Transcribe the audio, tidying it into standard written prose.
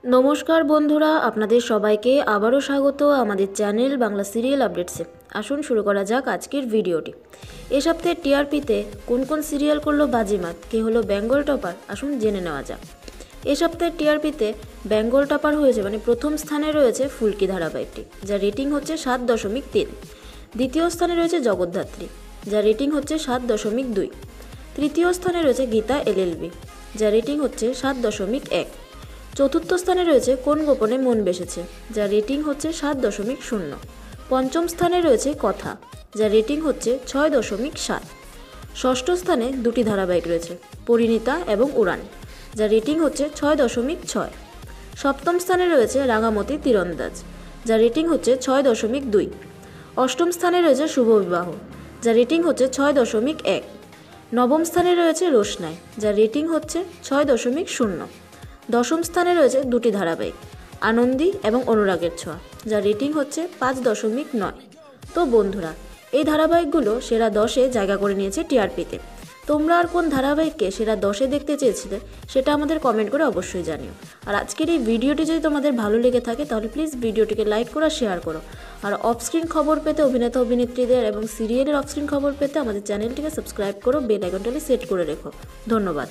নমস্কার বন্ধুরা, আপনাদের সবাইকে আবারও স্বাগত আমাদের চ্যানেল বাংলা সিরিয়াল আপডেটসে। আসুন শুরু করা যাক আজকের ভিডিওটি। এ সপ্তাহে টিআরপিতে কোন কোন সিরিয়াল করলো বাজিমাত, কে হলো বেঙ্গল টপার, আসুন জেনে নেওয়া যাক। এ সপ্তাহে টিআরপিতে বেঙ্গল টপার হয়েছে, মানে প্রথম স্থানে রয়েছে ফুলকি ধারাবাহিকটি, যার রেটিং হচ্ছে 7.3। দ্বিতীয় স্থানে রয়েছে জগদ্ধাত্রী, যার রেটিং হচ্ছে 7.2। তৃতীয় স্থানে রয়েছে গীতা এলএলবি, যার রেটিং হচ্ছে 7.1। চতুর্থ স্থানে রয়েছে কোন গোপনে মন বেসেছে, যার রেটিং হচ্ছে 7.0। পঞ্চম স্থানে রয়েছে কথা, যার রেটিং হচ্ছে 6.7। ষষ্ঠ স্থানে দুটি ধারাবাহিক রয়েছে, পরিণীতা এবং উড়ান, যার রেটিং হচ্ছে 6.6। সপ্তম স্থানে রয়েছে রাঙামতি তীরন্দাজ, যার রেটিং হচ্ছে 6.2। অষ্টম স্থানে রয়েছে শুভ বিবাহ, যার রেটিং হচ্ছে 6.1। নবম স্থানে রয়েছে রোশনাই, যার রেটিং হচ্ছে 6.0। দশম স্থানে রয়েছে দুটি ধারাবাহিক, আনন্দী এবং অনুরাগের ছোঁয়া, যার রেটিং হচ্ছে 5.9। তো বন্ধুরা, এই ধারাবাহিকগুলো সেরা 10-এ জায়গা করে নিয়েছে টিআরপিতে। তোমরা আর কোন ধারাবাহিককে সেরা 10-এ দেখতে চেয়েছিলে সেটা আমাদের কমেন্ট করে অবশ্যই জানিও। আর আজকের এই ভিডিওটি যদি তোমাদের ভালো লেগে থাকে তাহলে প্লিজ ভিডিওটিকে লাইক করো, শেয়ার করো। আর অফস্ক্রিন খবর পেতে, অভিনেতা অভিনেত্রীদের এবং সিরিয়ালের অফস্ক্রিন খবর পেতে আমাদের চ্যানেলটিকে সাবস্ক্রাইব করো, বেল আইকনটি সেট করে রেখো। ধন্যবাদ।